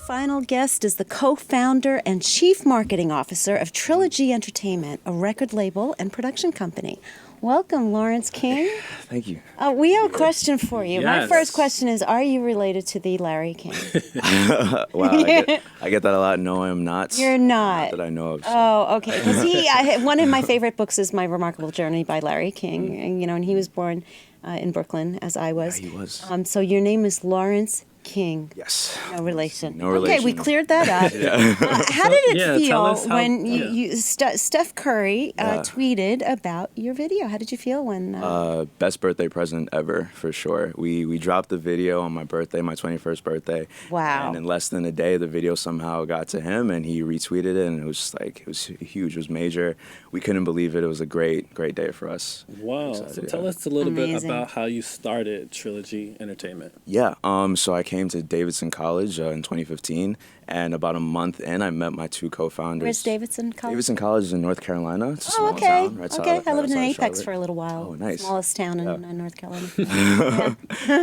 Final guest is the co-founder and chief marketing officer of Trilla G Entertainment, a record label and production company. Welcome, Lawrence King. Thank you. We have a question for you. Yes. My first question is, are you related to the Larry King? Wow, I get that a lot. No, I am not. You're not. Not that I know of. So. Oh, okay. Because one of my favorite books is My Remarkable Journey by Larry King. And he was born in Brooklyn, as I was. Yeah, he was. So your name is Lawrence King. Yes. No relation. No relation. Okay, we cleared that up. How did it feel when Steph Curry tweeted about your video? How did you feel when? Best birthday present ever, for sure. We dropped the video on my birthday, my 21st birthday. Wow. And in less than a day, the video somehow got to him, and he retweeted it, and it was it was huge. It was major. We couldn't believe it. It was a great day for us. Wow. So tell us a little bit about how you started Trilla G Entertainment. Yeah. So I came to Davidson College in 2015, and about a month in, I met my two co-founders. Where's Davidson College? Davidson College is in North Carolina. It's a small town. Right I lived in Apex for a little while. Oh, nice. Smallest town in North Carolina.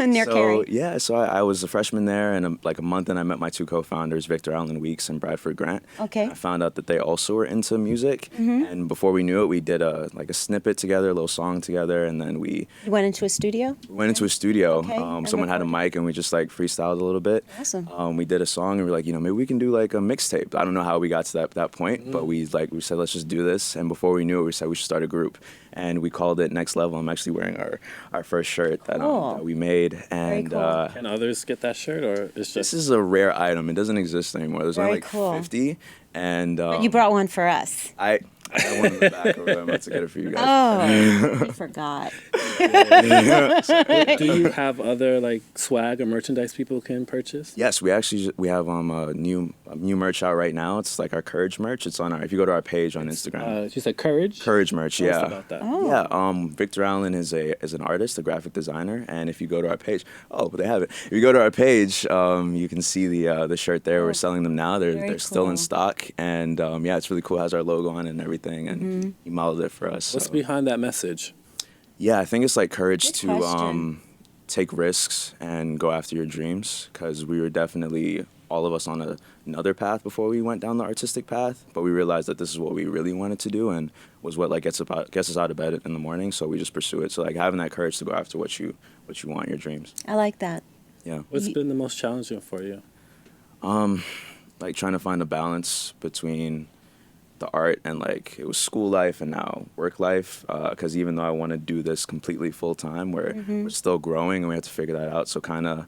Near Cary. Yeah, so I was a freshman there, and like a month in, I met my two co-founders, Victor Allen Weeks and Bradford Grant. Okay. I found out that they also were into music, and before we knew it, we did a snippet together, a little song together, and then we went into a studio. Someone had a mic, and we just freestyled a little bit. Awesome. We did a song, and we were like, maybe we can do a mixtape. I don't know how we got to that point, but we said, let's just do this. And before we knew it, we said we should start a group, and we called it Next Level. I'm actually wearing our first shirt that we made. And cool. Can others get that shirt, or it's just? This is a rare item. It doesn't exist anymore. There's only 50, and but you brought one for us. I got one in the back over there. I'm about to get it for you guys. Oh, I forgot. Do you have other swag or merchandise people can purchase? Yes, we have a new merch out right now. It's our Courage merch. It's on if you go to our page on Instagram. You said Courage? Courage merch, Tell yeah. us about that. Oh. Yeah, Victor Allen is an artist, a graphic designer, and if you go to our page, they have it. If you go to our page, you can see the shirt there. We're selling them now. They're still in stock, and it's really cool. It has our logo on it and everything, and he modeled it for us. What's behind that message? Yeah, I think it's courage Good question. to take risks and go after your dreams, because we were definitely all of us on another path before we went down the artistic path, but we realized that this is what we really wanted to do and was what gets us out of bed in the morning, so we just pursue it. So having that courage to go after what you want, your dreams. I like that. Yeah. What's been the most challenging for you? Trying to find a balance between the art and it was school life and now work life, because even though I want to do this completely full time, we're still growing and we have to figure that out. So kind of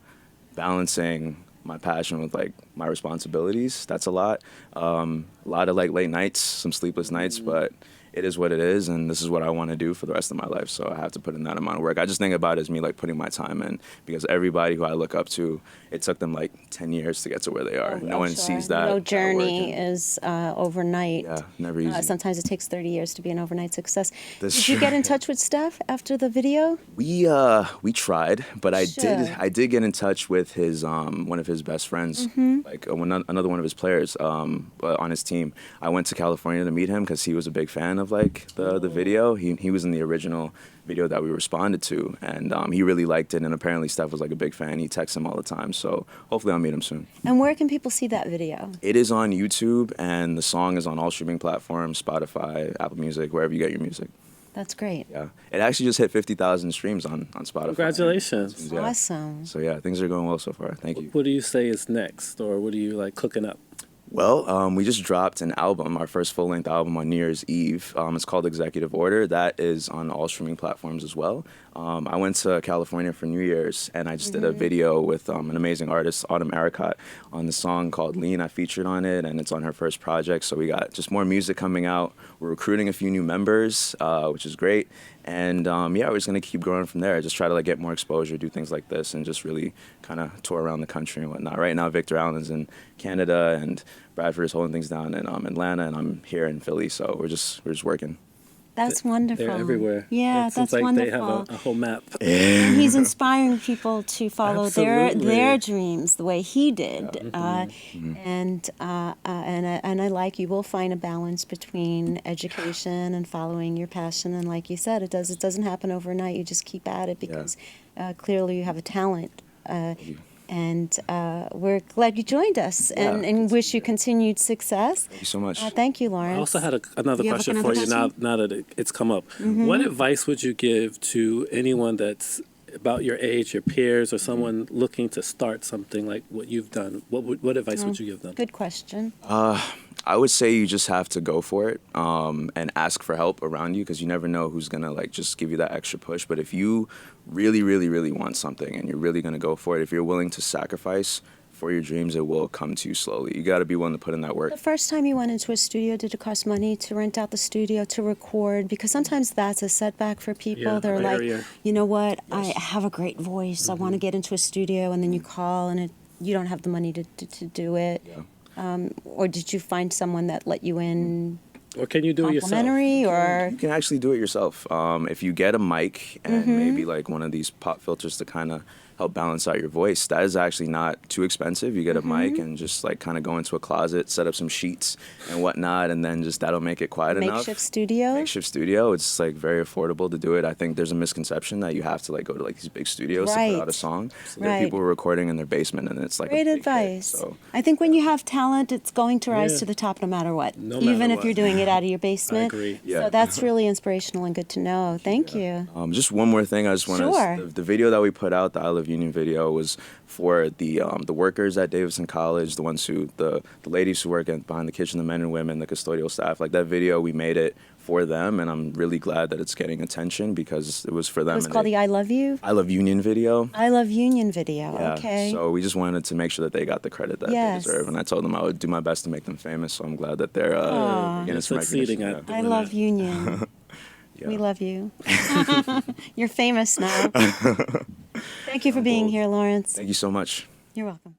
balancing my passion with my responsibilities, that's a lot. A lot of late nights, some sleepless nights, but it is what it is, and this is what I want to do for the rest of my life, so I have to put in that amount of work. I just think about it as me putting my time in, because everybody who I look up to, it took them 10 years to get to where they are. No one sees that. No journey is overnight. Yeah, never easy. Sometimes it takes 30 years to be an overnight success. That's Did you get in touch with Steph after the video? We tried, but I did get in touch with his one of his best friends, another one of his players on his team. I went to California to meet him because he was a big fan of the video. He was in the original video that we responded to, and he really liked it, and apparently Steph was a big fan. He texts him all the time, so hopefully I'll meet him soon. And where can people see that video? It is on YouTube, and the song is on all streaming platforms, Spotify, Apple Music, wherever you get your music. That's great. Yeah, it actually just hit 50,000 streams on Spotify. Congratulations. Yeah. Awesome. So yeah, things are going well so far. Thank you. What do you say is next, or what are you cooking up? Well, we just dropped an album, our first full-length album on New Year's Eve. It's called Executive Order. That is on all streaming platforms as well. I went to California for New Year's, and I just did a video with an amazing artist, Autumn Aricott, on the song called Lean. I featured on it, and it's on her first project. So we got just more music coming out. We're recruiting a few new members, which is great. And we're just going to keep growing from there. Just try to get more exposure, do things like this, and just really kind of tour around the country and whatnot. Right now, Victor Allen's in Canada, and Bradford is holding things down in Atlanta, and I'm here in Philly. So we're just working. That's wonderful. They're everywhere. Yeah, that's like wonderful. They have a whole map. And he's inspiring people to follow Absolutely. their dreams the way he did. Yeah. And I like you will find a balance between education and following your passion. And like you said, it doesn't happen overnight. You just keep at it because clearly you have a talent. And we're glad you joined us and wish you continued success. Thank you so much. Thank you, Lawrence. I also had another question for you now that it's come up. What advice would you give to anyone that's about your age, your peers, or someone looking to start something like what you've done? What advice would you give them? Good question. I would say you just have to go for it and ask for help around you, because you never know who's going to like just give you that extra push. But if you really, really, really want something and you're really going to go for it, if you're willing to sacrifice for your dreams, it will come to you slowly. You got to be willing to put in that work. The first time you went into a studio, did it cost money to rent out the studio, to record? Because sometimes that's a setback for people. Yeah, They're like, you know what, Yes. I have a great voice. I want to get into a studio, and then you call and you don't have the money to do it. Yeah. Or did you find someone that let you in? Or can you do it yourself? Complimentary, or You can actually do it yourself. If you get a mic and maybe like one of these pop filters to kind of help balance out your voice, that is actually not too expensive. You get a mic and just like kind of go into a closet, set up some sheets and whatnot, and then just that'll make it quiet enough. makeshift studio? Makeshift studio. It's like very affordable to do it. I think there's a misconception that you have to like go to like these big studios to put out a song. There are people recording in their basement, and it's like Great a big advice. hit, so. I think when you have talent, it's going to rise Yeah. to the top no matter what. No Even matter if what. you're doing it out of your basement. agree. Yeah. So that's really inspirational and good to know. Thank you. Just one more thing, I just want to. Sure. The video that we put out, the I Love Union video, was for the workers at Davidson College, the ones who the ladies who work behind the kitchen, the men and women, the custodial staff. Like that video, we made it for them, and I'm really glad that it's getting attention because it was for them. It was called the I Love You? I Love Union video. I Love Union video. Yeah. Okay. So we just wanted to make sure that they got the credit that Yes. they deserve, and I told them I would do my best to make them famous. So I'm glad that they're getting some Succeeding recognition. at Yeah. I Love Union. Yeah. We love you. You're famous now. Thank you for being here, Lawrence. Thank you so much. You're welcome.